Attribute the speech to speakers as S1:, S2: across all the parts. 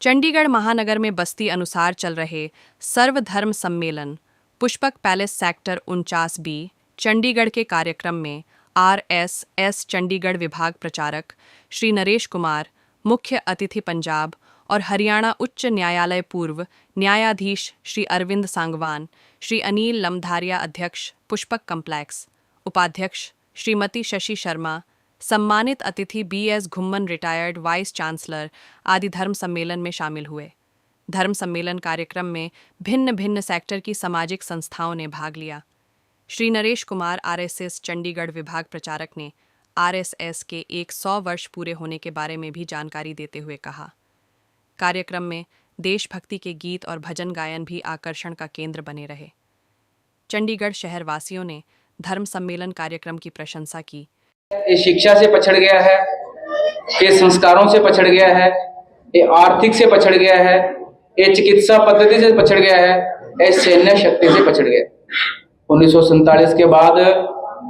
S1: चंडीगढ़ महानगर में बस्ती अनुसार चल रहे सर्वधर्म सम्मेलन Pushpak palace sector 49B Chandigarh के कार्यक्रम में RSS चंडीगढ़ विभाग प्रचारक श्री नरेश कुमार, मुख्य अतिथि पंजाब और हरियाणा उच्च न्यायालय पूर्व न्यायाधीश श्री अरविंद सांगवान, श्री अनिल लमधारिया अध्यक्ष पुष्पक कम्प्लेक्स, उपाध्यक्ष श्रीमती शशि शर्मा, सम्मानित अतिथि BS Ghumman retired vice chancellor आदि धर्म सम्मेलन में शामिल हुए। धर्म सम्मेलन कार्यक्रम में भिन्न भिन्न सेक्टर की सामाजिक संस्थाओं ने भाग लिया। श्री नरेश कुमार RSS चंडीगढ़ विभाग प्रचारक ने RSS के 100 वर्ष पूरे होने के बारे में भी जानकारी देते हुए कहा। कार्यक्रम में देशभक्ति के गीत और भजन गायन भी आकर्षण का केंद्र बने रहे। चंडीगढ़ शहर वासियों ने धर्म सम्मेलन कार्यक्रम की प्रशंसा की।
S2: ये शिक्षा से पछड़ गया है, ये संस्कारों से पछड़ गया है, ये आर्थिक से पछड़ गया है, ये चिकित्सा पद्धति से पछड़ गया है, ये सैन्य शक्ति से पछड़ गया। 1947 के बाद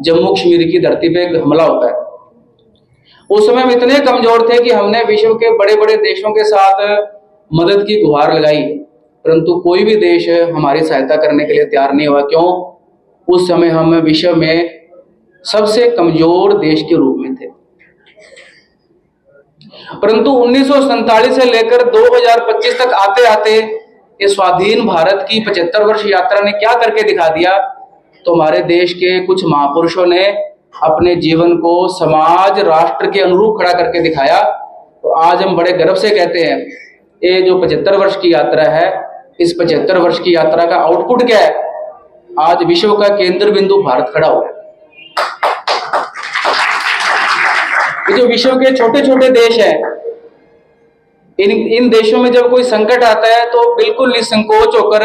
S2: जम्मू कश्मीर की धरती पे हमला होता है। उस समय हम इतने कमजोर थे कि हमने विश्व के बड़े बड़े देशों के साथ मदद की गुहार लगाई, परंतु कोई भी देश हमारी सहायता करने के लिए तैयार नहीं हुआ। क्यों? उस समय हम विश्व में सबसे कमजोर देश के रूप में थे। परंतु 1947 से लेकर 2025 तक आते आते ये स्वाधीन भारत की 75 वर्ष यात्रा ने क्या करके दिखा दिया, तो हमारे देश के कुछ महापुरुषों ने अपने जीवन को समाज राष्ट्र के अनुरूप खड़ा करके दिखाया। तो आज हम बड़े गर्व से कहते हैं, ये जो 75 वर्ष की यात्रा है, इस 75 वर्ष की यात्रा का आउटपुट क्या है? आज विश्व का केंद्र बिंदु भारत खड़ा हुआ है। ये जो विश्व के छोटे छोटे देश हैं, इन देशों में जब कोई संकट आता है तो बिल्कुल निसंकोच होकर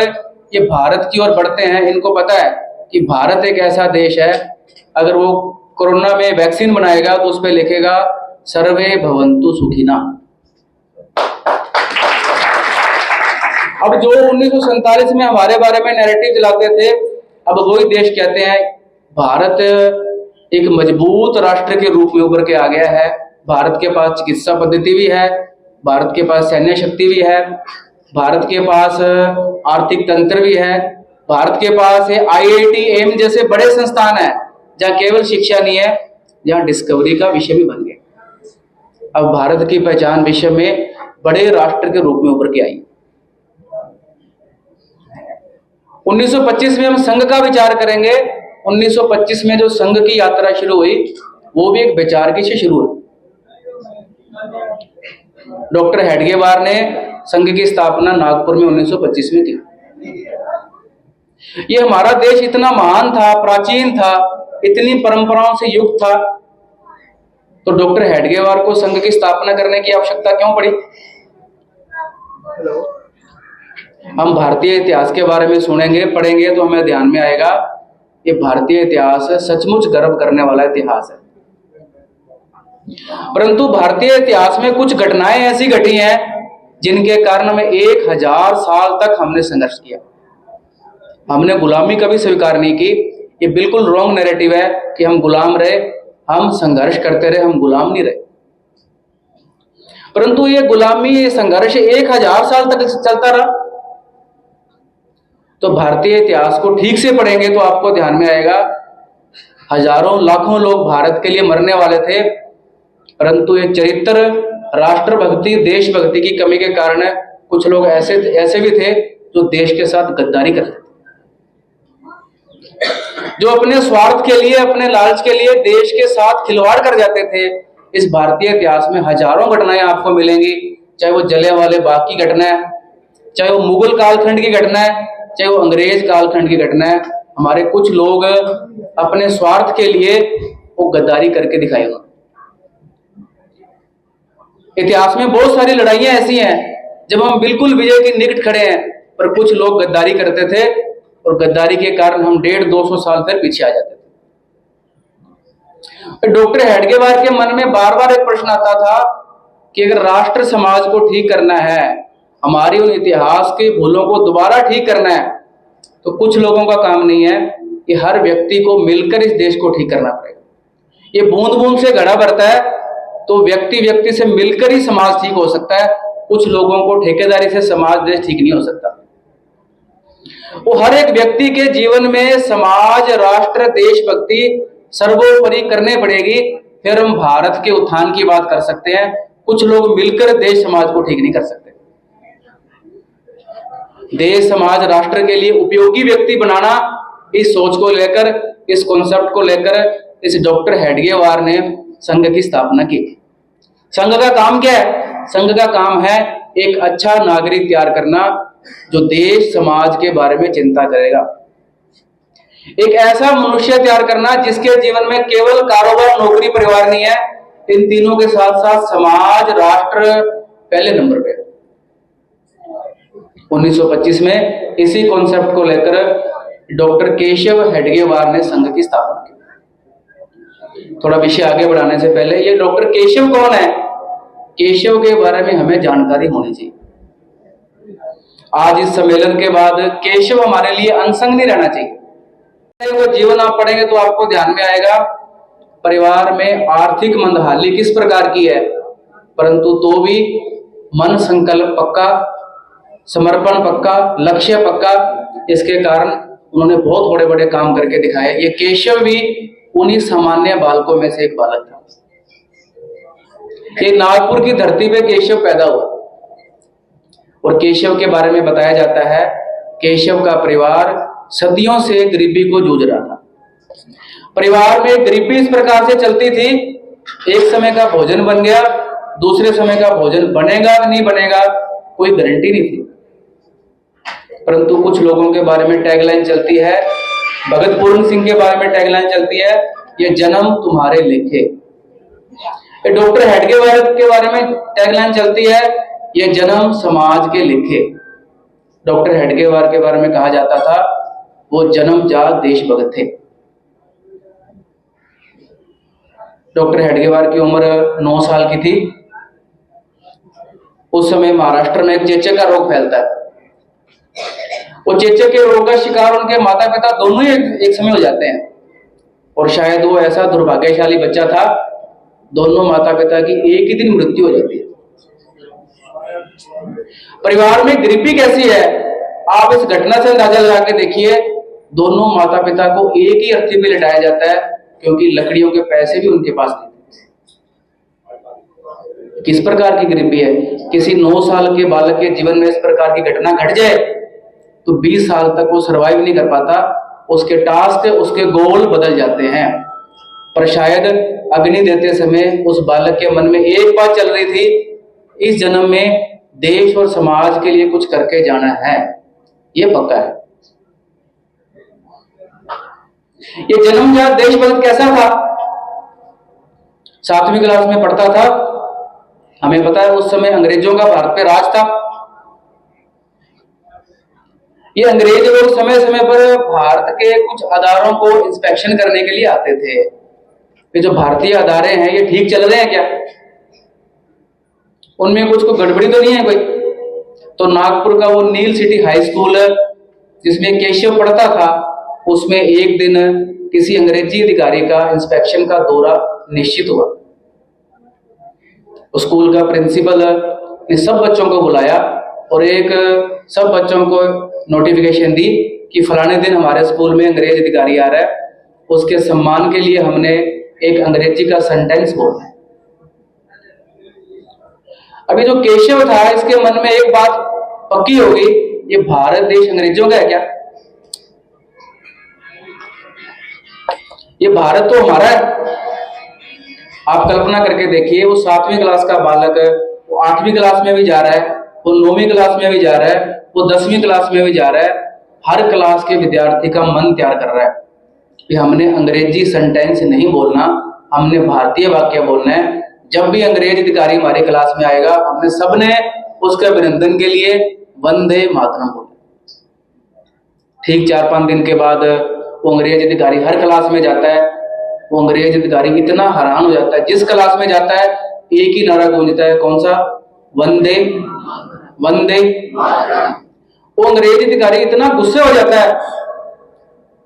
S2: ये भारत की ओर बढ़ते हैं। इनको पता है कि भारत एक ऐसा देश है, अगर वो कोरोना में वैक्सीन बनाएगा तो उस पर लिखेगा सर्वे भवन्तु सुखिना। अब जो 1947 में हमारे बारे में नैरेटिव चलाते थे, अब वही देश कहते हैं भारत एक मजबूत राष्ट्र के रूप में उभर के आ गया है। भारत के पास चिकित्सा पद्धति भी है, भारत के पास सैन्य शक्ति भी है, भारत के पास आर्थिक तंत्र भी है, भारत के पास IIT एम्स जैसे बड़े संस्थान है, जहाँ केवल शिक्षा नहीं है, जहाँ डिस्कवरी का विषय भी बन गया। अब भारत की पहचान विश्व में बड़े राष्ट्र के रूप में उभर के आई। 1925 में हम संघ का विचार करेंगे। 1925 में जो संघ की यात्रा शुरू हुई, वो भी एक विचार की से शुरू हुई। डॉक्टर हेडगेवार ने संघ की स्थापना नागपुर में 1925 में की। ये हमारा देश इतना महान था, प्राचीन था, इतनी परंपराओं से युक्त था, तो डॉक्टर हेडगेवार को संघ की स्थापना करने की आवश्यकता क्यों पड़ी? हम भारतीय इतिहास के बारे में सुनेंगे, पढ़ेंगे तो हमें ध्यान में आएगा, ये भारतीय इतिहास सचमुच गर्व करने वाला इतिहास है। परंतु भारतीय इतिहास में कुछ घटनाएं ऐसी घटी हैं जिनके कारण हमें 1000 साल तक हमने संघर्ष किया। हमने गुलामी कभी स्वीकार नहीं की। ये बिल्कुल रॉन्ग नैरेटिव है कि हम गुलाम रहे। हम संघर्ष करते रहे, हम गुलाम नहीं रहे। परंतु ये गुलामी, ये संघर्ष 1000 साल तक चलता रहा। तो भारतीय इतिहास को ठीक से पढ़ेंगे तो आपको ध्यान में आएगा, हजारों लाखों लोग भारत के लिए मरने वाले थे, परंतु ये चरित्र, राष्ट्रभक्ति, देशभक्ति की कमी के कारण कुछ लोग ऐसे भी थे जो देश के साथ गद्दारी करते थे, जो अपने स्वार्थ के लिए, अपने लालच के लिए देश के साथ खिलवाड़ कर जाते थे। इस भारतीय इतिहास में हजारों घटनाएं आपको मिलेंगी, चाहे वो जलियांवाले बाग की घटना है, चाहे वो मुगल कालखंड की घटना है, चाहे वो अंग्रेज कालखंड की घटना है। हमारे कुछ लोग अपने स्वार्थ के लिए वो गद्दारी करके दिखाई। इतिहास में बहुत सारी लड़ाइयां ऐसी हैं जब हम बिल्कुल विजय के निकट खड़े हैं, पर कुछ लोग गद्दारी करते थे और गद्दारी के कारण हम 150-200 साल फिर पीछे आ जाते थे। डॉक्टर हेडगेवार के मन में बार बार एक प्रश्न आता था कि अगर राष्ट्र समाज को ठीक करना है, हमारी उन इतिहास के भूलों को दोबारा ठीक करना है, तो कुछ लोगों का काम नहीं है, कि हर व्यक्ति को मिलकर इस देश को ठीक करना पड़ेगा। ये बूंद बूंद से घड़ा भरता है, तो व्यक्ति व्यक्ति से मिलकर ही समाज ठीक हो सकता है। कुछ लोगों को ठेकेदारी से समाज देश ठीक नहीं हो सकता। वो हर एक व्यक्ति के जीवन में समाज, राष्ट्र, देशभक्ति सर्वोपरि करने पड़ेगी, फिर हम भारत के उत्थान की बात कर सकते हैं। कुछ लोग मिलकर देश समाज को ठीक नहीं कर सकते। देश समाज राष्ट्र के लिए उपयोगी व्यक्ति बनाना, इस सोच को लेकर, इस कॉन्सेप्ट को लेकर इस डॉक्टर हेडगेवार ने संघ की स्थापना की। संघ का काम क्या है? संघ का काम है एक अच्छा नागरिक तैयार करना जो देश समाज के बारे में चिंता करेगा। एक ऐसा मनुष्य तैयार करना जिसके जीवन में केवल कारोबार, नौकरी, परिवार नहीं है, इन तीनों के साथ साथ समाज, राष्ट्र पहले नंबर पे। 1925 में इसी कॉन्सेप्ट को लेकर डॉक्टर केशव हेडगेवार ने संघ की स्थापना की। थोड़ा विषय आगे बढ़ाने से पहले ये डॉक्टर केशव कौन है? केशव के बारे में हमें जानकारी होनी चाहिए। आज इस सम्मेलन के बाद केशव हमारे लिए अनसंग नहीं रहना चाहिए। वो जीवन आप पढ़ेंगे तो आपको ध्यान में आएगा परिवार में आर्थिक मंदहाली किस प्रकार की है, परंतु तो भी मन संकल्प पक्का, समर्पण पक्का, लक्ष्य पक्का। इसके कारण उन्होंने बहुत बड़े बड़े काम करके दिखाए। ये केशव भी उन्हीं सामान्य बालकों में से एक बालक था। ये नागपुर की धरती पे केशव पैदा हुआ और केशव के बारे में बताया जाता है केशव का परिवार सदियों से गरीबी को जूझ रहा था। परिवार में गरीबी इस प्रकार से चलती थी, एक समय का भोजन बन गया, दूसरे समय का भोजन बनेगा कि नहीं बनेगा कोई गारंटी नहीं थी। परंतु कुछ लोगों के बारे में टैगलाइन चलती है, भगत पूर्ण सिंह के बारे में टैगलाइन चलती है, ये जन्म तुम्हारे लेखे। डॉक्टर हेडगेवार के बारे में टैगलाइन चलती है, ये जन्म समाज के लिखे। डॉक्टर हेडगेवार के बारे में कहा जाता था वो जन्मजात देशभक्त थे। डॉक्टर हेडगेवार की उम्र 9 साल की थी। उस समय महाराष्ट्र में एक चेचक का रोग फैलता है। वो चेचक के रोग का शिकार उनके माता पिता दोनों ही एक समय हो जाते हैं और शायद वो ऐसा दुर्भाग्यशाली बच्चा था, दोनों माता पिता की एक ही दिन मृत्यु हो जाती है। परिवार में गरीबी कैसी है आप इस घटना से अंदाजा लगा के देखिए। दोनों माता पिता को एक ही अर्थी पे लिटाया जाता है क्योंकि लकड़ियों के पैसे भी उनके पास नहीं थे। किस प्रकार की गरीबी है? किसी 9 साल के बालक के जीवन में इस प्रकार की घटना घट जाए तो 20 साल तक वो सर्वाइव नहीं कर पाता। उसके टास्क, उसके गोल बदल जाते हैं। पर शायद अग्नि देते समय उस बालक के मन में एक बात चल रही थी, इस जन्म में देश और समाज के लिए कुछ करके जाना है, ये पक्का है। ये जन्मजात देशभक्त कैसा था? 7वीं क्लास में पढ़ता था। हमें पता है उस समय अंग्रेजों का भारत पे राज था। ये अंग्रेज लोग समय समय पर भारत के कुछ अदारों को इंस्पेक्शन करने के लिए आते थे। ये जो भारतीय अदारे हैं ये ठीक चल रहे हैं क्या, उनमें कुछ को गड़बड़ी तो नहीं है कोई? तो नागपुर का वो नील सिटी हाई स्कूल जिसमें केशव पढ़ता था, उसमें एक दिन किसी अंग्रेजी अधिकारी का इंस्पेक्शन का दौरा निश्चित हुआ। स्कूल का प्रिंसिपल ने सब बच्चों को बुलाया और सब बच्चों को नोटिफिकेशन दी कि फलाने दिन हमारे स्कूल में अंग्रेज अधिकारी आ रहा है, उसके सम्मान के लिए हमने एक अंग्रेजी का सेंटेंस बोलना है। अभी जो केशव था इसके मन में एक बात पक्की होगी, ये भारत देश अंग्रेजों का है क्या? ये भारत तो हमारा है। आप कल्पना करके देखिए, वो 7वीं क्लास का बालक, वो 8वीं क्लास में भी जा रहा है, वो 9वीं क्लास में भी जा रहा है, वो 10वीं क्लास में भी जा रहा है। हर क्लास के विद्यार्थी का मन तैयार कर रहा है कि हमने अंग्रेजी सेंटेंस नहीं बोलना, हमने भारतीय वाक्य बोलना है। जब भी अंग्रेज अधिकारी हमारी क्लास में आएगा, हमने सबने उसके अभिनंदन के लिए वंदे मातरम बोलना। ठीक 4-5 दिन के बाद वो अंग्रेज अधिकारी हर क्लास में जाता है। वो अंग्रेज अधिकारी इतना हैरान हो जाता है, जिस क्लास में जाता है एक ही नारा गूंजता है, कौन सा? वंदे वंदे। वो अंग्रेज अधिकारी इतना गुस्से हो जाता है,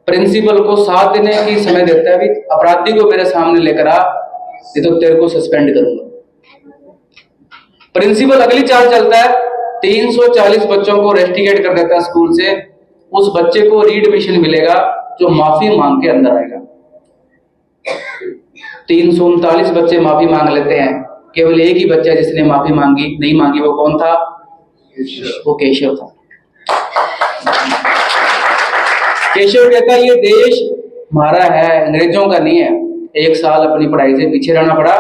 S2: प्रिंसिपल को 7 दिन की समय देता है, भी अपराधी को मेरे सामने लेकर आ, नहीं तो तेरे को सस्पेंड करूंगा। प्रिंसिपल अगली चाल चलता है, 340 बच्चों को रेस्टिकेट कर देता है स्कूल से। उस बच्चे को रीएडमिशन मिलेगा जो माफी मांग के अंदर आएगा। 339 बच्चे माफी मांग लेते हैं, केवल एक ही बच्चा जिसने माफी नहीं मांगी। वो कौन था? वो केशव था। केशव कहता ये देश हमारा है, अंग्रेजों का नहीं है। 1 साल अपनी पढ़ाई से पीछे रहना पड़ा,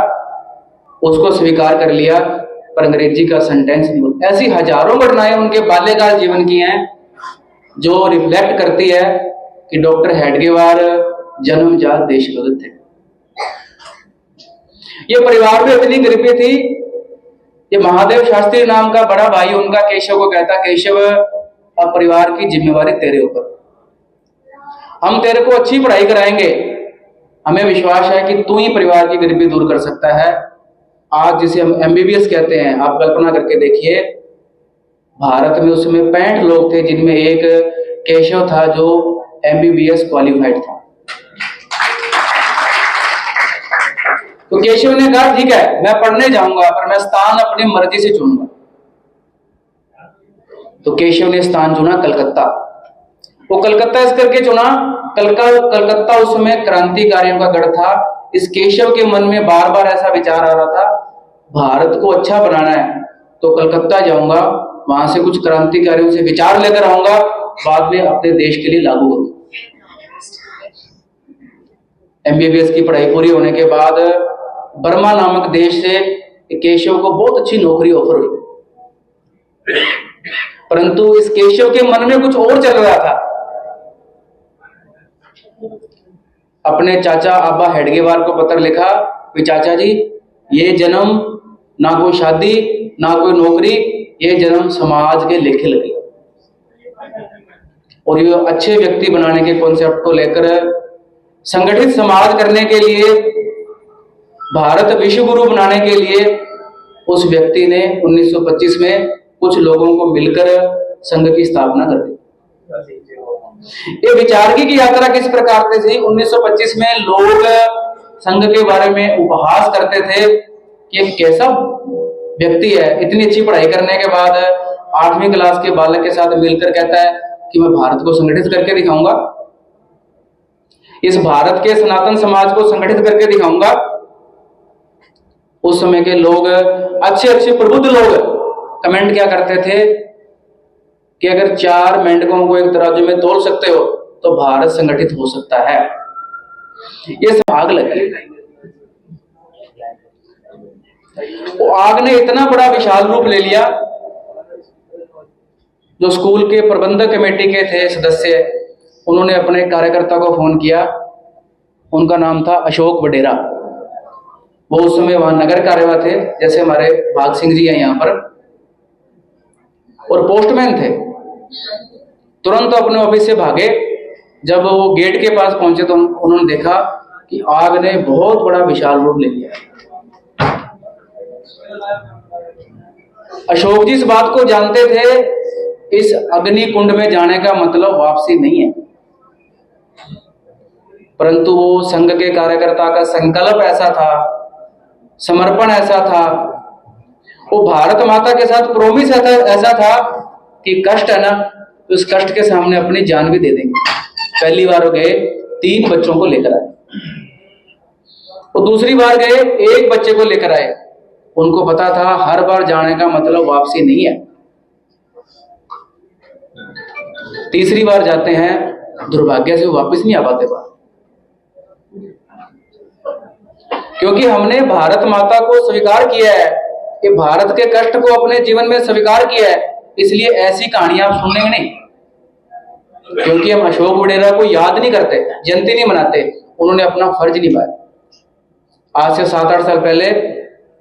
S2: उसको स्वीकार कर लिया, पर अंग्रेजी का सेंटेंस नहीं बोला। ऐसी हजारों घटनाएं उनके बाल्यकाल जीवन की हैं जो रिफ्लेक्ट करती है कि डॉक्टर हेडगेवार जन्मजात देशभक्त थे। ये परिवार में इतनी गरीबी थी, ये महादेव शास्त्री नाम का बड़ा भाई उनका केशव को कहता, केशव अब परिवार की जिम्मेवारी तेरे ऊपर, हम तेरे को अच्छी पढ़ाई कराएंगे, हमें विश्वास है कि तू ही परिवार की गरीबी दूर कर सकता है। आज जिसे हम एमबीबीएस कहते हैं, आप कल्पना करके देखिए, भारत में उसमें 65 लोग थे जिनमें एक केशव था जो एमबीबीएस क्वालिफाइड था। तो केशव ने कहा ठीक है मैं पढ़ने जाऊंगा, पर मैं स्थान अपनी मर्जी से चुनूंगा। तो केशव ने स्थान चुना कलकत्ता। वो कलकत्ता इस करके चुना, कलकत्ता उस समय क्रांतिकारियों का गढ़ था। इस केशव के मन में बार बार ऐसा विचार आ रहा था, भारत को अच्छा बनाना है तो कलकत्ता जाऊंगा, वहां से कुछ क्रांतिकारियों से विचार लेकर आऊंगा, बाद में अपने देश के लिए लागू करूंगा। एमबीबीएस की पढ़ाई पूरी होने के बाद बर्मा नामक देश से केशव को बहुत अच्छी नौकरी ऑफर हुई, परंतु इस केशव के मन में कुछ और चल रहा था। अपने चाचा अब्बा हेडगेवार को पत्र लिखा कि चाचा जी, ये जन्म ना कोई शादी ना कोई नौकरी, ये जन्म समाज के लेखे लगे। और ये अच्छे व्यक्ति बनाने के कॉन्सेप्ट को लेकर संगठित समाज करने के लिए, भारत विश्व गुरु बनाने के लिए उस व्यक्ति ने 1925 में कुछ लोगों को मिलकर संघ की स्थापना कर दी। ये विचारकी की यात्रा किस प्रकार से थी? 1925 में लोग संघ के बारे में उपहास करते थे कि एक कैसा व्यक्ति है, इतनी अच्छी पढ़ाई करने के बाद 8वीं क्लास के बालक के साथ मिलकर कहता है कि मैं भारत को संगठित करके दिखाऊंगा, इस भारत के सनातन समाज को संगठित करके दिखाऊंगा। उस समय के लोग, अच्छे प्रबुद्ध लोग कमेंट क्या करते थे कि अगर 4 मेंढकों को एक तराजू में तोल सकते हो तो भारत संगठित हो सकता है। ये सब आग लगी। वो आग ने इतना बड़ा विशाल रूप ले लिया, जो स्कूल के प्रबंधक कमेटी के थे सदस्य, उन्होंने अपने कार्यकर्ता को फोन किया। उनका नाम था अशोक वडेरा। वो उस समय वहां नगर कार्यवाह थे, जैसे हमारे भाग सिंह जी हैं यहाँ पर, और पोस्टमैन थे। तुरंत अपने ऑफिस से भागे। जब वो गेट के पास पहुंचे तो उन्होंने देखा कि आग ने बहुत बड़ा विशाल रूप ले लिया। अशोक जी इस बात को जानते थे, इस अग्नि कुंड में जाने का मतलब वापसी नहीं है, परंतु वो संघ के कार्यकर्ता का संकल्प ऐसा था, समर्पण ऐसा था, वो भारत माता के साथ प्रोमिस ऐसा था कि कष्ट है ना, तो इस कष्ट के सामने अपनी जान भी दे देंगे। पहली बार गए 3 बच्चों को लेकर आए, वो दूसरी बार गए 1 बच्चे को लेकर आए। उनको पता था हर बार जाने का मतलब वापसी नहीं है। तीसरी बार जाते हैं, दुर्भाग्य से वापस नहीं आ पाते बाहर, क्योंकि हमने भारत माता को स्वीकार किया है, कि भारत के कष्ट को अपने जीवन में स्वीकार किया है, इसलिए ऐसी कहानियां आप सुनेंगे नहीं। क्योंकि हम अशोक वडेरा को याद नहीं करते, जयंती नहीं मनाते, उन्होंने अपना फर्ज निभाया। आज से 7-8 साल पहले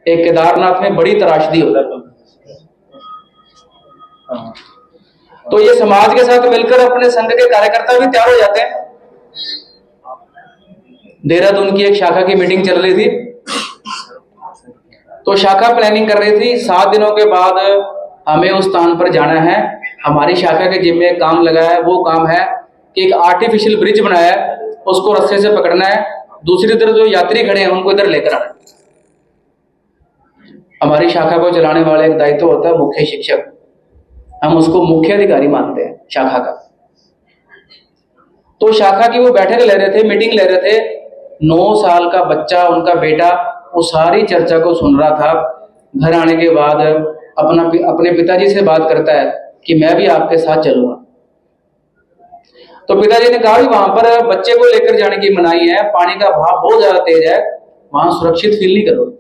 S2: एक केदारनाथ में बड़ी त्रासदी होता है, तो ये समाज के साथ मिलकर अपने संघ के कार्यकर्ता भी तैयार हो जाते हैं। देहरादून की एक शाखा की मीटिंग चल रही थी, तो शाखा प्लानिंग कर रही थी 7 दिनों के बाद हमें उस स्थान पर जाना है। हमारी शाखा के जिम्मे काम लगा है, वो काम है कि एक आर्टिफिशियल ब्रिज बनाया है, उसको रस्से से पकड़ना है, दूसरी तरफ जो यात्री खड़े हैं उनको इधर लेकर आना। हमारी शाखा को चलाने वाला एक दायित्व होता है मुख्य शिक्षक, हम उसको मुख्य अधिकारी मानते हैं शाखा का। तो शाखा की वो बैठक ले रहे थे, मीटिंग ले रहे थे, 9 साल का बच्चा, उनका बेटा, वो सारी चर्चा को सुन रहा था। घर आने के बाद अपने पिताजी से बात करता है कि मैं भी आपके साथ चलूंगा। तो पिताजी ने कहा कि वहां पर बच्चे को लेकर जाने की मनाही है, पानी का बहाव बहुत ज्यादा तेज है, वहां सुरक्षित फील नहीं करोगे।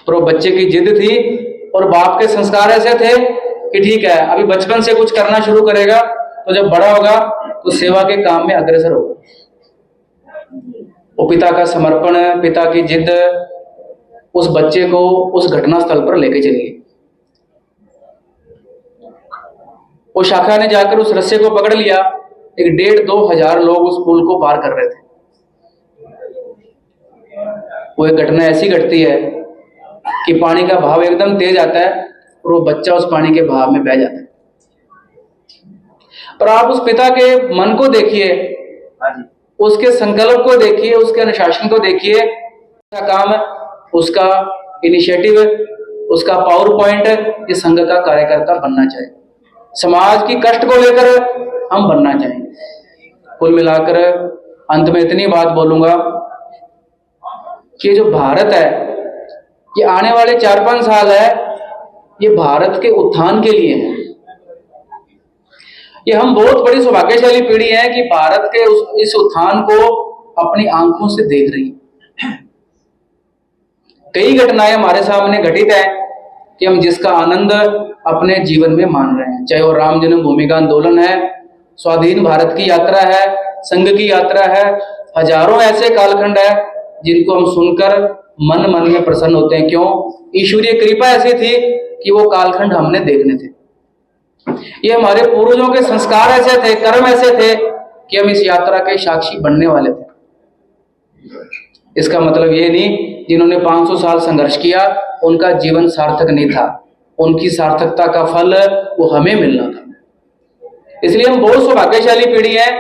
S2: पर वो बच्चे की जिद थी और बाप के संस्कार ऐसे थे कि ठीक है, अभी बचपन से कुछ करना शुरू करेगा तो जब बड़ा होगा तो सेवा के काम में अग्रसर होगा। वो पिता का समर्पण, पिता की जिद उस बच्चे को उस घटना स्थल पर लेके चली गई। वो शाखा ने जाकर उस रस्से को पकड़ लिया। 1,500-2 हजार लोग उस पुल को पार कर रहे थे। वो एक घटना ऐसी घटती है कि पानी का बहाव एकदम तेज आता है और वो बच्चा उस पानी के बहाव में बह जाता है। पर आप उस पिता के मन को देखिए, उसके संकल्प को देखिए, उसके अनुशासन को देखिए। उसका काम, उसका इनिशिएटिव, उसका पावर पॉइंट, ये संघ का कार्यकर्ता बनना चाहिए, समाज की कष्ट को लेकर हम बनना चाहेंगे। कुल मिलाकर अंत में इतनी बात बोलूंगा कि जो भारत है, ये आने वाले 4-5 साल है, ये भारत के उत्थान के लिए है। ये हम बहुत बड़ी सौभाग्यशाली पीढ़ी है कि भारत के इस उत्थान को अपनी आंखों से देख रही है। कई घटनाएं हमारे सामने घटित है कि हम जिसका आनंद अपने जीवन में मान रहे हैं, चाहे वो राम जन्मभूमि का आंदोलन है, स्वाधीन भारत की यात्रा है, संघ की यात्रा है। हजारों ऐसे कालखंड है जिनको हम सुनकर मन में प्रसन्न होते हैं। क्यों? ईश्वरीय कृपा ऐसी थी कि वो कालखंड हमने देखने थे। ये हमारे पूर्वजों के संस्कार ऐसे थे, कर्म ऐसे थे कि हम इस यात्रा के साक्षी बनने वाले थे। इसका मतलब ये नहीं जिन्होंने 500 साल संघर्ष किया उनका जीवन सार्थक नहीं था, उनकी सार्थकता का फल वो हमें मिलना था। इसलिए हम बहुत सौभाग्यशाली पीढ़ी है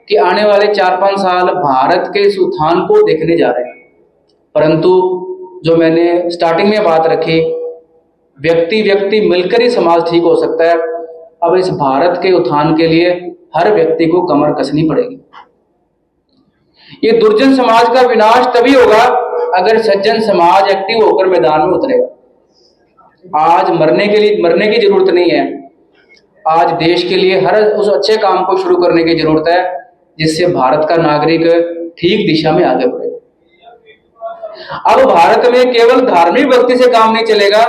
S2: कि आने वाले 4-5 साल भारत के इस उत्थान को देखने जा रहे हैं। परंतु जो मैंने स्टार्टिंग में बात रखी, व्यक्ति मिलकर ही समाज ठीक हो सकता है। अब इस भारत के उत्थान के लिए हर व्यक्ति को कमर कसनी पड़ेगी। ये दुर्जन समाज का विनाश तभी होगा अगर सज्जन समाज एक्टिव होकर मैदान में उतरेगा। आज मरने की जरूरत नहीं है, आज देश के लिए हर उस अच्छे काम को शुरू करने की जरूरत है जिससे भारत का नागरिक ठीक दिशा में आगे बढ़ेगा। अब भारत में केवल धार्मिक भक्ति से काम नहीं चलेगा,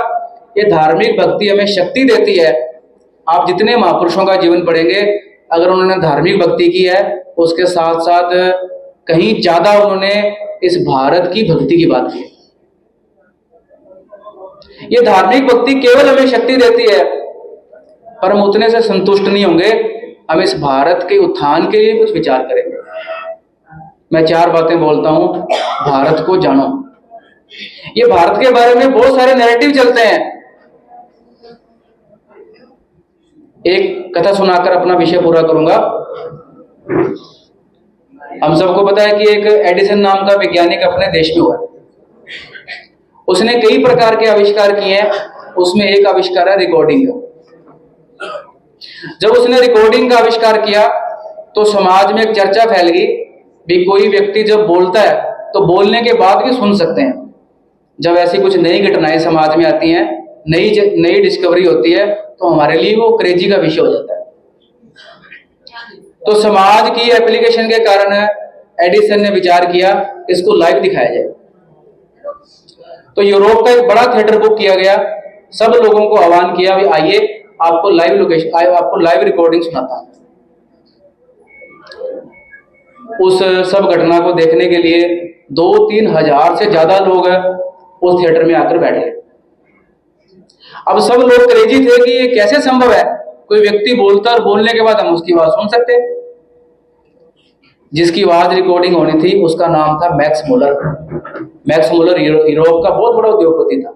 S2: ये धार्मिक भक्ति हमें शक्ति देती है। आप जितने महापुरुषों का जीवन पढ़ेंगे, अगर उन्होंने धार्मिक भक्ति की है, उसके साथ साथ कहीं ज्यादा उन्होंने इस भारत की भक्ति की बात की। ये धार्मिक भक्ति केवल हमें शक्ति देती है, पर हम उतने से संतुष्ट नहीं होंगे, हम इस भारत के उत्थान के लिए कुछ विचार करेंगे। मैं 4 बातें बोलता हूं। भारत को जानो। ये भारत के बारे में बहुत सारे नैरेटिव चलते हैं। एक कथा सुनाकर अपना विषय पूरा करूंगा। हम सबको पता है कि एक एडिसन नाम का वैज्ञानिक अपने देश में हुआ है। उसने कई प्रकार के आविष्कार किए हैं, उसमें एक आविष्कार है रिकॉर्डिंग का। जब उसने रिकॉर्डिंग का आविष्कार किया तो समाज में एक चर्चा फैल गई भी कोई व्यक्ति जब बोलता है तो बोलने के बाद भी सुन सकते हैं। जब ऐसी कुछ नई घटनाएं समाज में आती हैं, नई डिस्कवरी होती है, तो हमारे लिए वो क्रेजी का विषय हो जाता है। तो समाज की एप्लीकेशन के कारण एडिसन ने विचार किया इसको लाइव दिखाया जाए। तो यूरोप का एक बड़ा थिएटर बुक किया गया, सब लोगों को आह्वान किया भी आइए आपको लाइव रिकॉर्डिंग सुनाता हूं। उस सब घटना को देखने के लिए 2-3 हजार से ज्यादा लोग उस थिएटर में आकर बैठ गए। अब सब लोग क्रेजी थे कि ये कैसे संभव है, कोई व्यक्ति बोलता और बोलने के बाद हम उसकी आवाज सुन सकते। जिसकी आवाज रिकॉर्डिंग होनी थी उसका नाम था Max Muller. Max Muller Europe का बहुत बड़ा उद्योगपति था।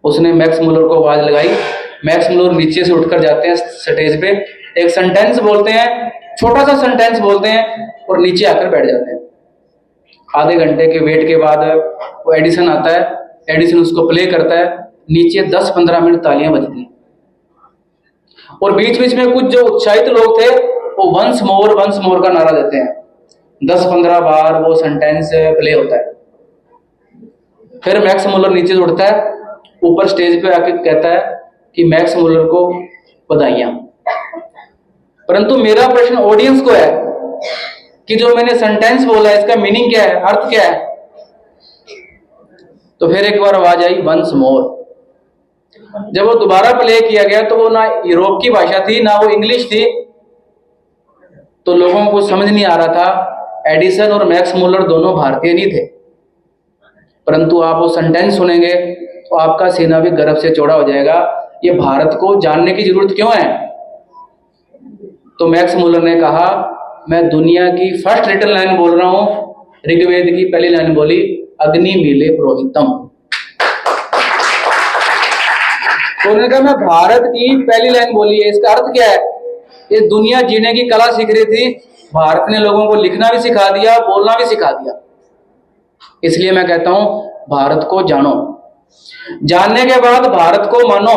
S2: उसने मैक्स मुलर को आवाज लगाई। मैक्स मुलर नीचे से उठकर जाते हैं स्टेज पे, एक सेंटेंस बोलते हैं, छोटा सा सेंटेंस बोलते हैं और नीचे आकर बैठ जाते हैं। आधे घंटे के वेट के बाद वो एडिसन आता है एडिसन उसको प्ले करता है, नीचे 10-15 मिनट तालियां बजती हैं और बीच बीच में कुछ जो उत्साहित लोग थे वो वंस मोर का नारा देते हैं। 10-15 बार वो सेंटेंस प्ले होता है। फिर मैक्स मुलर नीचे उठता है, ऊपर स्टेज पे आके कहता है कि मैक्स मुलर को बधाइयां। परंतु मेरा प्रश्न ऑडियंस को है कि जो मैंने सेंटेंस बोला है इसका मीनिंग क्या है, अर्थ क्या है? तो फिर एक बार आवाज आई वंस मोर। जब वो दोबारा प्ले किया गया तो वो ना यूरोप की भाषा थी ना वो इंग्लिश थी, तो लोगों को समझ नहीं आ रहा था। एडिसन और मैक्स मुलर दोनों भारतीय नहीं थे, परंतु आप वो सेंटेंस सुनेंगे तो आपका सीना भी गर्व से चौड़ा हो जाएगा। ये भारत को जानने की जरूरत क्यों है? तो मैक्स मुलर ने कहा, मैं दुनिया की फर्स्ट रिटन लाइन बोल रहा हूं। ऋग्वेद की पहली लाइन बोली, अग्नि मीले पुरोहितम। तो उन्होंने कहा मैं भारत की पहली लाइन बोली है, इसका अर्थ क्या है? ये दुनिया जीने की कला सीख रही थी, भारत ने लोगों को लिखना भी सिखा दिया, बोलना भी सिखा दिया। इसलिए मैं कहता हूं भारत को जानो, जानने के बाद भारत को मानो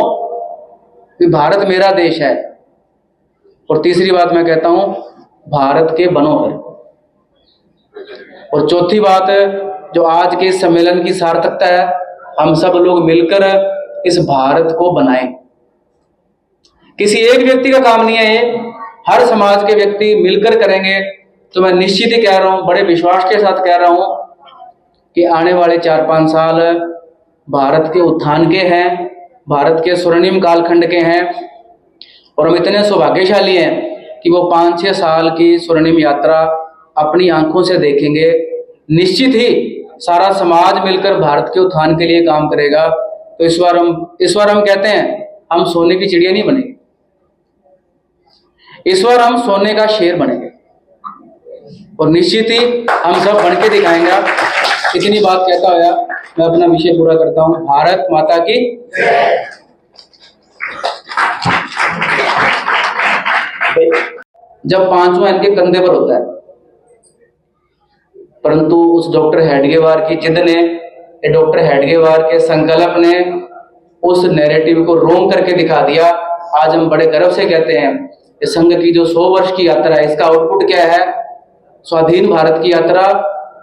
S2: कि भारत मेरा देश है। और तीसरी बात मैं कहता हूं भारत के बनो फिर। और चौथी बात जो आज के सम्मेलन की सार्थकता है, हम सब लोग मिलकर इस भारत को बनाएं। किसी एक व्यक्ति का काम नहीं है ये, हर समाज के व्यक्ति मिलकर करेंगे तो मैं निश्चित ही कह रहा हूं, बड़े विश्वास के साथ कह रहा हूं कि आने वाले 4-5 साल भारत के उत्थान के हैं, भारत के स्वर्णिम कालखंड के हैं। और हम इतने सौभाग्यशाली हैं कि वो 5-6 साल की स्वर्णिम यात्रा अपनी आंखों से देखेंगे। निश्चित ही सारा समाज मिलकर भारत के उत्थान के लिए काम करेगा। तो इस बार हम कहते हैं हम सोने की चिड़िया नहीं बनेंगे, इस बार हम सोने का शेर बनेंगे और निश्चित ही हम सब बन के दिखाएंगे। इतनी बात कहता हुआ मैं अपना विषय पूरा करता हूं। भारत माता की। जब 5वां इनके कंधे पर होता है, परंतु उस डॉक्टर हेडगेवार की जिद ने, डॉक्टर हेडगेवार के संकल्प ने उस नैरेटिव को रोंग करके दिखा दिया। आज हम बड़े गर्व से कहते हैं इस संघ की जो 100 वर्ष की यात्रा है, इसका आउटपुट क्या है? स्वाधीन भारत की यात्रा,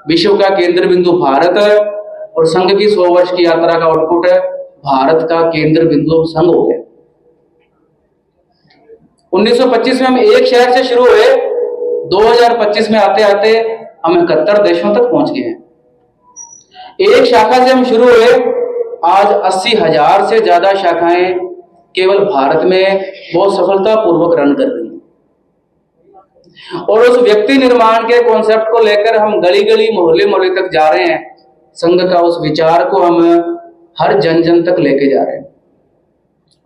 S2: विश्व का केंद्र बिंदु भारत, और संघ की 100 वर्ष की यात्रा का आउटपुट है भारत का केंद्र बिंदु संघ हो गया। 1925 में हम एक शहर से शुरू हुए, 2025 में आते आते हम 71 देशों तक पहुंच गए हैं। एक शाखा से हम शुरू हुए, आज 80,000 से ज्यादा शाखाएं केवल भारत में बहुत सफलतापूर्वक रन कर रही हैं। और उस व्यक्ति निर्माण के कॉन्सेप्ट को लेकर हम गली गली मोहल्ले मोहल्ले तक जा रहे हैं। संघ का उस विचार को हम हर जन जन तक लेके जा रहे हैं।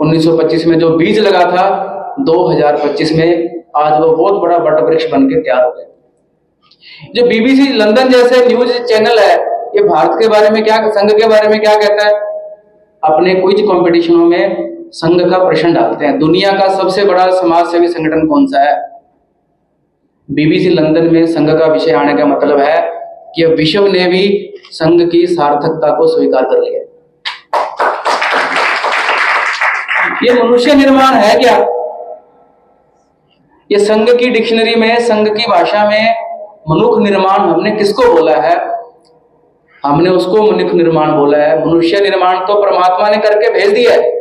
S2: 1925 में जो बीज लगा था, 2025 में आज वो बहुत बड़ा वट वृक्ष बन के तैयार हो गया। जो BBC लंदन जैसे न्यूज चैनल है, ये भारत के बारे में क्या, संघ के बारे में क्या कहता है? अपने क्विज कॉम्पिटिशनों में संघ का प्रश्न डालते हैं, दुनिया का सबसे बड़ा समाज सेवी संगठन कौन सा है? BBC लंदन में संघ का विषय आने का मतलब है कि विश्व ने भी संघ की सार्थकता को स्वीकार कर लिया। ये मनुष्य निर्माण है क्या? ये संघ की डिक्शनरी में, संघ की भाषा में मनुष्य निर्माण हमने किसको बोला है? हमने उसको मनुष्य निर्माण बोला है। मनुष्य निर्माण तो परमात्मा ने करके भेज दिया है,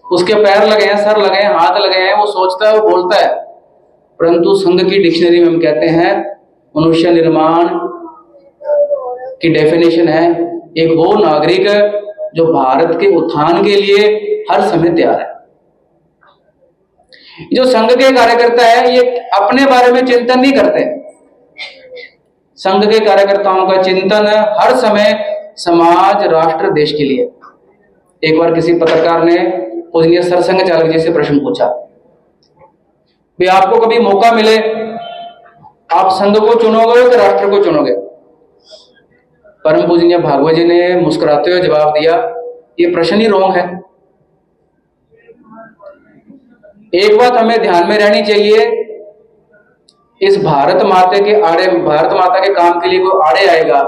S2: उसके पैर लगे हैं, सर लगे हैं, हाथ लगे हैं, वो सोचता है, वो बोलता है। परंतु संघ की डिक्शनरी में हम कहते हैं मनुष्य निर्माण की डेफिनेशन है एक वो नागरिक जो भारत के उत्थान के लिए हर समय तैयार है। जो संघ के कार्यकर्ता है ये अपने बारे में चिंतन नहीं करते। संघ के कार्यकर्ताओं का चिंतन हर समय समाज, राष्ट्र, देश के लिए। एक बार किसी पत्रकार ने पूजनीय सरसंघ चालक जी से प्रश्न पूछा, भी आपको कभी मौका मिले आप संघ को चुनोगे या राष्ट्र को चुनोगे? परम पूजनीय भागवत जी ने मुस्कुराते हुए जवाब दिया, ये प्रश्न ही रॉन्ग है। एक बात हमें ध्यान में रहनी चाहिए, इस भारत माता के आड़े, भारत माता के काम के लिए कोई आड़े आएगा,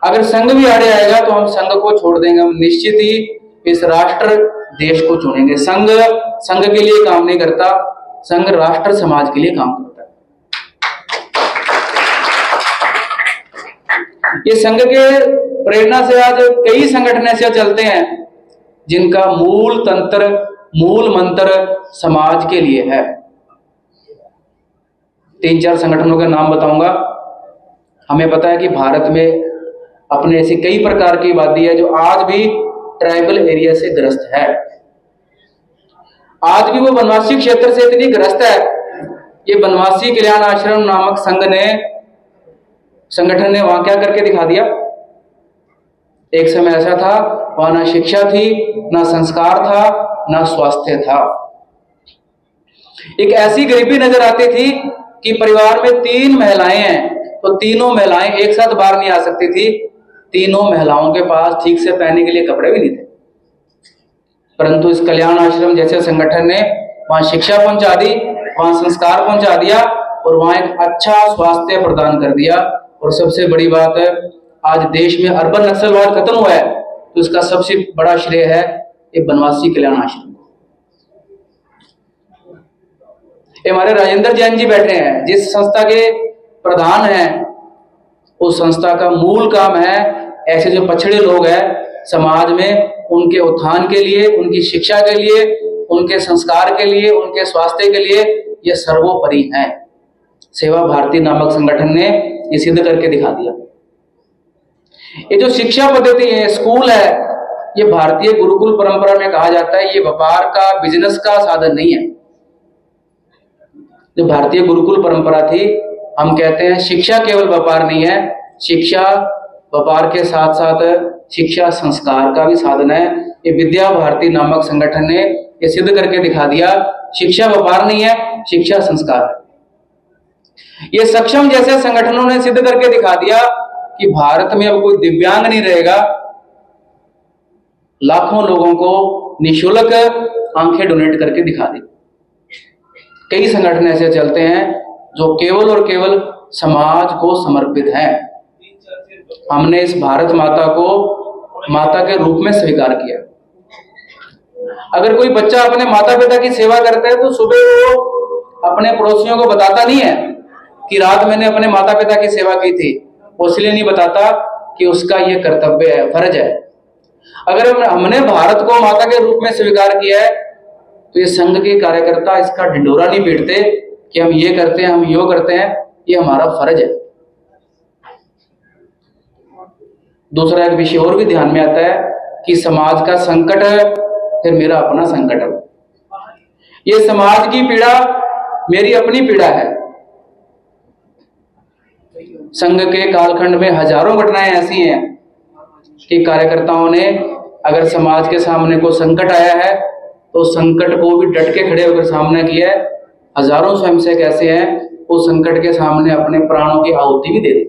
S2: अगर संघ भी आड़े आएगा तो हम संघ को छोड़ देंगे, हम निश्चित ही इस राष्ट्र देश को चुनेंगे। संघ संघ के लिए काम नहीं करता, संघ राष्ट्र समाज के लिए काम करता है। ये संघ के प्रेरणा से आज कई संगठन ऐसे चलते हैं जिनका मूल तंत्र, मूल मंत्र समाज के लिए है। 3-4 संगठनों के नाम बताऊंगा। हमें पता है कि भारत में अपने ऐसी कई प्रकार की आबादी है जो आज भी ट्राइबल एरिया से ग्रस्त है। आज भी वो वनवासी क्षेत्र से इतनी ग्रस्त है, ये वनवासी कल्याण आश्रम नामक संगठन ने वहां क्या करके दिखा दिया। एक समय ऐसा था वहां ना शिक्षा थी, ना संस्कार था, ना स्वास्थ्य था। एक ऐसी गरीबी नजर आती थी कि परिवार में 3 महिलाएं हैं तो तीनों महिलाएं एक साथ बाहर नहीं आ सकती थी। तीनों महिलाओं के पास ठीक से पहनने के लिए कपड़े भी नहीं थे। परंतु इस कल्याण आश्रम जैसे संगठन ने वहां शिक्षा पहुंचा दी, वहां संस्कार पहुंचा दिया और वहां एक अच्छा स्वास्थ्य प्रदान कर दिया। और सबसे बड़ी बात है, आज देश में अर्बन नक्सलवाद खत्म हुआ है तो इसका सबसे बड़ा श्रेय है ये वनवासी कल्याण आश्रम। हमारे राजेंद्र जैन जी बैठे हैं, जिस संस्था के प्रधान हैं, उस संस्था का मूल काम है ऐसे जो पछड़े लोग हैं समाज में, उनके उत्थान के लिए, उनकी शिक्षा के लिए, उनके संस्कार के लिए, उनके स्वास्थ्य के लिए ये सर्वोपरि है। सेवा भारती नामक संगठन ने ये सिद्ध करके दिखा दिया। ये जो शिक्षा पद्धति है, स्कूल है, ये भारतीय गुरुकुल परंपरा में कहा जाता है ये व्यापार का, बिजनेस का साधन नहीं है। जो भारतीय गुरुकुल परंपरा थी, हम कहते हैं शिक्षा केवल व्यापार नहीं है, शिक्षा व्यापार के साथ साथ शिक्षा संस्कार का भी साधन है। ये विद्या भारती नामक संगठन ने ये सिद्ध करके दिखा दिया, शिक्षा व्यापार नहीं है, शिक्षा संस्कार है। ये सक्षम जैसे संगठनों ने सिद्ध करके दिखा दिया कि भारत में अब कोई दिव्यांग नहीं रहेगा। लाखों लोगों को निःशुल्क आंखें डोनेट करके दिखा दी। कई संगठन ऐसे चलते हैं जो केवल और केवल समाज को समर्पित हैं। हमने इस भारत माता को माता के रूप में स्वीकार किया। अगर कोई बच्चा अपने माता पिता की सेवा करता है तो सुबह वो अपने पड़ोसियों को बताता नहीं है कि रात मैंने अपने माता पिता की सेवा की थी। वो इसलिए नहीं बताता कि उसका ये कर्तव्य है, फर्ज है। अगर हमने भारत को माता के रूप में स्वीकार किया है तो ये संघ के कार्यकर्ता इसका ढिंढोरा नहीं पीटते कि हम ये करते हैं, हम यो करते हैं, ये हमारा फर्ज है। दूसरा एक विषय और भी ध्यान में आता है कि समाज का संकट है फिर मेरा अपना संकट है। ये समाज की पीड़ा मेरी अपनी पीड़ा है। संघ के कालखंड में हजारों घटनाएं ऐसी हैं कि कार्यकर्ताओं ने अगर समाज के सामने कोई संकट आया है तो संकट को भी डट के खड़े होकर सामना किया है। हजारों स्वयंसेवक ऐसे हैं उस संकट के सामने अपने प्राणों की आहुति भी दे दी।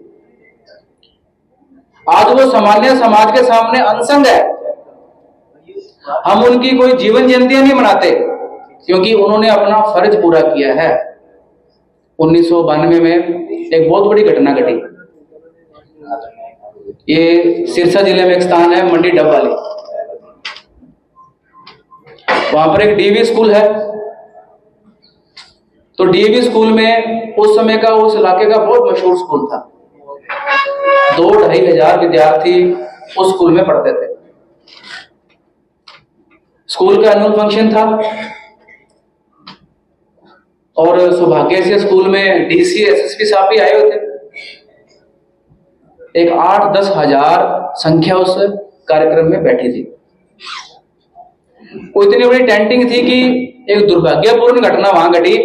S2: आज वो सामान्य समाज के सामने अनसंग है। हम उनकी कोई जीवन जयंतियां नहीं मनाते क्योंकि उन्होंने अपना फर्ज पूरा किया है। 1992 में एक बहुत बड़ी घटना घटी। ये सिरसा जिले में एक स्थान है मंडी डब वाली, वहां पर एक डीएवी स्कूल है। तो डीएवी स्कूल में उस समय का, उस इलाके का बहुत मशहूर स्कूल था। 2-2.5 हजार विद्यार्थी उस स्कूल में पढ़ते थे। स्कूल का एनुअल फंक्शन था और सौभाग्य से स्कूल में डीसी एसएसपी साहब भी आए हुए थे। एक 8-10 हजार संख्या उस कार्यक्रम में बैठी थी। वो इतनी बड़ी टेंटिंग थी कि एक दुर्भाग्यपूर्ण घटना वहां घटी